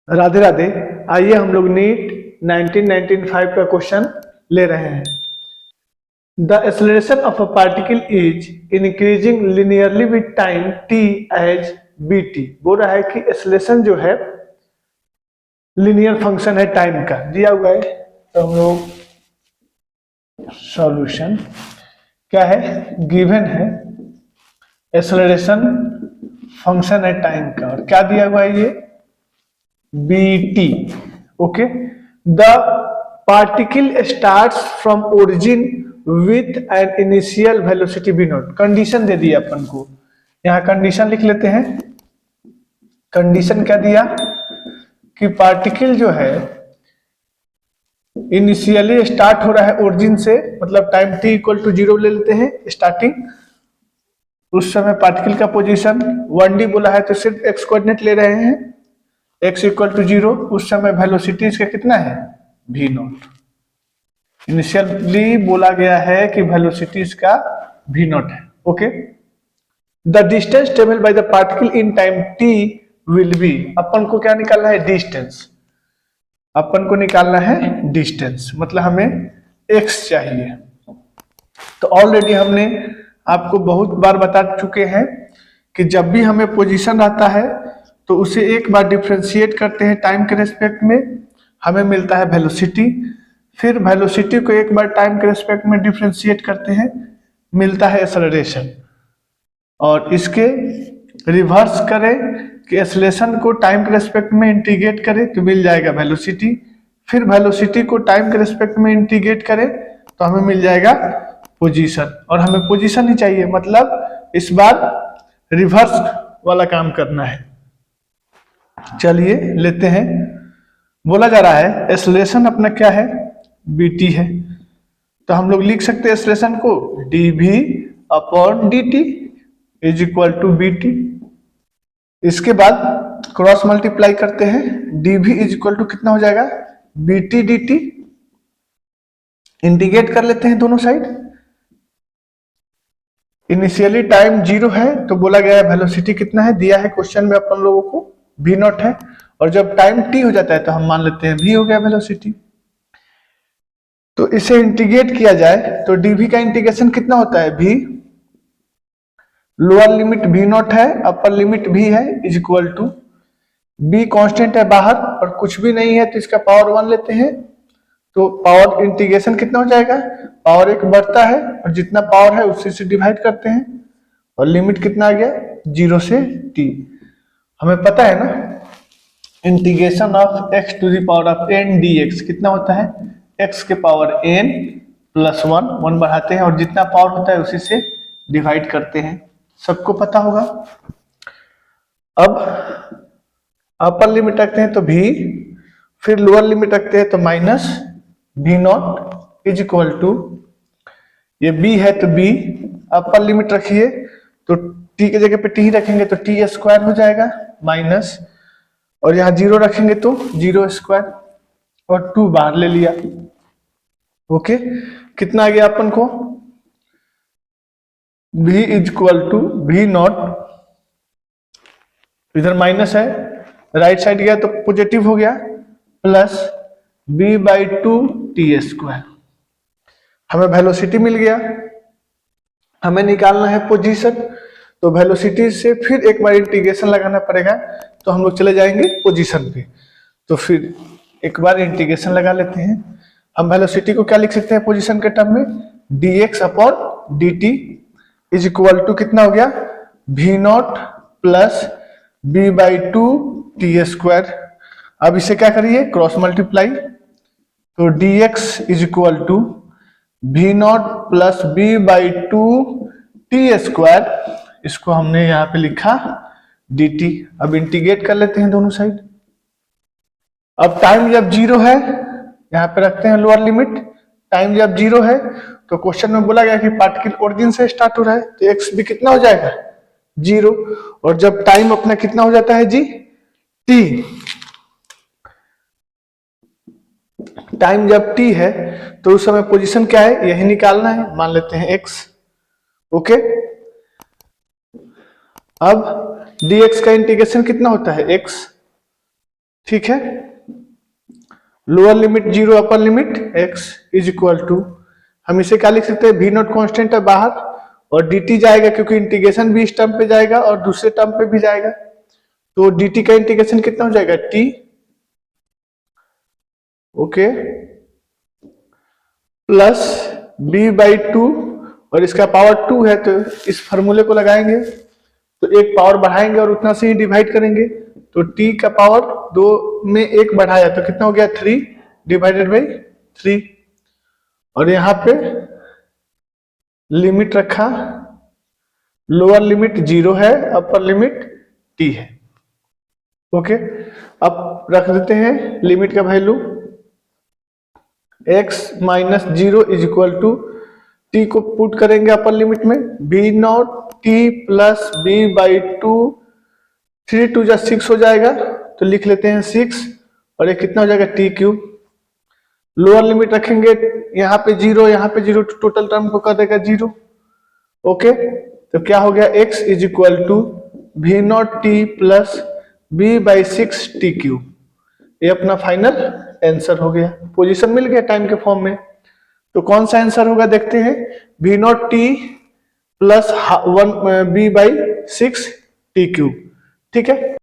राधे राधे। आइए हम लोग नीट 1995 का क्वेश्चन ले रहे हैं। The acceleration of a particle is increasing linearly with time t as b t. बोल रहा है कि एक्सेलरेशन जो है लिनियर फंक्शन है टाइम का, दिया हुआ है। तो हम लोग सॉल्यूशन क्या है, गिवन है एक्सेलरेशन फंक्शन है टाइम का, और क्या दिया हुआ है ये bt. Okay, the particle starts from origin with an initial velocity v naught. Condition दे दी अपन को, यहाँ कंडीशन लिख लेते हैं। कंडीशन क्या दिया कि पार्टिकल जो है इनिशियली स्टार्ट हो रहा है ओरिजिन से, मतलब टाइम t इक्वल टू 0 ले लेते हैं स्टार्टिंग। उस समय पार्टिकल का पोजीशन 1d बोला है तो सिर्फ x कोऑर्डिनेट ले रहे हैं, x इक्वल टू 0। उस समय वेलोसिटी इसका कितना है v नॉट। इनिशियली बोला गया है कि वेलोसिटी इसका v नॉट है। Okay, the distance travel by the particle in time t will be. अपन को क्या निकालना है, डिस्टेंस। अपन को निकालना है डिस्टेंस, मतलब हमें x चाहिए। तो ऑलरेडी हमने आपको बहुत बार बता चुके हैं कि जब भी हमें पोजीशन आता है तो उसे एक बार डिफ्रेंशिएट करते हैं टाइम के रेस्पेक्ट में, हमें मिलता है वेलोसिटी। फिर वेलोसिटी को एक बार टाइम के रेस्पेक्ट में डिफ्रेंशिएट करते हैं, मिलता है एक्सेलरेशन। और इसके रिवर्स करें कि एक्सेलरेशन को टाइम के रेस्पेक्ट में इंटीग्रेट करें तो मिल जाएगा वेलोसिटी। फिर वेलोसिटी को टाइम के रेस्पेक्ट में इंटीग्रेट करें तो हमें मिल जाएगा पोजीशन। और हमें पोजीशन ही चाहिए, मतलब इस बार रिवर्स वाला काम करना है। चलिए लेते हैं। बोला जा रहा है एक्सेलरेशन अपना क्या है, bt है। तो हम लोग लिख सकते हैं एक्सेलरेशन को dv upon dt is equal to bt। इसके बाद क्रॉस मल्टीप्लाई करते हैं, dv इज इक्वल टू कितना हो जाएगा bt dt। इंटीग्रेट कर लेते हैं दोनों साइड। इनिशियली टाइम 0 है तो बोला गया है वेलोसिटी कितना है, दिया है क्वेश्चन में अपन लोगों को v नॉट है। और जब टाइम t हो जाता है तो हम मान लेते हैं v हो गया वेलोसिटी। तो इसे इंटीग्रेट किया जाए तो dv का इंटीग्रेशन कितना होता है, v lower limit v naught है, अपर लिमिट v है, is equal to b constant है बाहर और कुछ भी नहीं है तो इसका पावर 1 लेते हैं। तो पावर इंटीग्रेशन कितना हो जाएगा, पावर 1 बढ़ता है और जितना पावर है उसी से डिवाइड करते हैं। और लिमिट कितना आ गया 0 से t। हमें पता है ना integration of x to the power of n dx कितना होता है, x के पावर n प्लस 1 बढ़ाते हैं और जितना पावर होता है उसी से डिवाइड करते हैं। सबको पता होगा। अब अपर लिमिट रखते हैं तो v, फिर लोअर लिमिट रखते हैं तो minus v naught is equal to, ये b है तो b, अपर लिमिट रखिए तो t के जगह पे t ही रखेंगे तो t स्क्वायर हो जाएगा माइनस, और यहाँ 0 रखेंगे तो 0 स्क्वायर और 2 बाहर ले लिया। ओके, कितना आ गया अपन को v is equal to v naught, इधर माइनस है राइट साइड गया तो पॉजिटिव हो गया, plus b by 2 t square. हमें वेलोसिटी मिल गया, हमें निकालना है पोजीशन। तो वेलोसिटी से फिर एक बार इंटीग्रेशन लगाना पड़ेगा, तो हम लोग चले जाएंगे पोजीशन पे। तो फिर एक बार इंटीग्रेशन लगा लेते हैं। हम वेलोसिटी को क्या लिख सकते हैं पोजीशन के टर्म में, dx upon dt is equal to कितना हो गया v naught plus b by 2 t square. अब इसे क्या करिए क्रॉस मल्टीप्लाई, तो dx is equal to v naught plus b by 2 t square, इसको हमने यहाँ पे लिखा dt। अब इंटीग्रेट कर लेते हैं दोनों साइड। अब टाइम जब 0 है, यहाँ पे रखते हैं लोअर लिमिट, टाइम जब 0 है तो क्वेश्चन में बोला गया कि पार्टिकल ओरिजिन से स्टार्ट हो रहा है तो x भी कितना हो जाएगा 0। और जब टाइम अपना कितना हो जाता है जी t, टाइम जब t है तो उस समय पोजीशन क्या है यही निकालना है, मान लेते हैं x। ओके, अब dx का इंटीग्रेशन कितना होता है x, ठीक है, lower limit 0 upper limit x is equal to, हम इसे क्या लिख सकते हैं, v नॉट कॉन्स्टेंट है बाहर और dt जाएगा क्योंकि इंटीग्रेशन भी इस टर्म पे जाएगा और दूसरे टर्म पे भी जाएगा, तो dt का इंटीग्रेशन कितना हो जाएगा t, okay, plus b by 2 और इसका पावर 2 है तो इस फॉर्मूले को लगाएंगे तो एक पावर बढ़ाएंगे और उतना से ही डिवाइड करेंगे, तो t का पावर 2 में एक बढ़ाया तो कितना हो गया 3 डिवाइडेड बाई 3, और यहाँ पे लिमिट रखा, लोअर लिमिट 0 है अपर लिमिट t है, ओके। अब रख देते हैं लिमिट का value, x minus 0 is equal to, t को पुट करेंगे अपर लिमिट में, b naught t plus b by 2, 3 2 जा 6 हो जाएगा तो लिख लेते हैं 6, और ये कितना हो जाएगा t क्यूब, लोअर लिमिट रखेंगे यहाँ पे 0 यहाँ पे 0, टोटल टर्म को कर देगा 0, ओके। तो क्या हो गया x is equal to v naught t plus b by 6 t cube, ये अपना फाइनल आंसर हो गया, पोजीशन मिल गया टाइम के फॉर्म में। तो कौन सा आंसर होगा देखते हैं, v naught t plus 1 b by 6 t cube, ठीक है।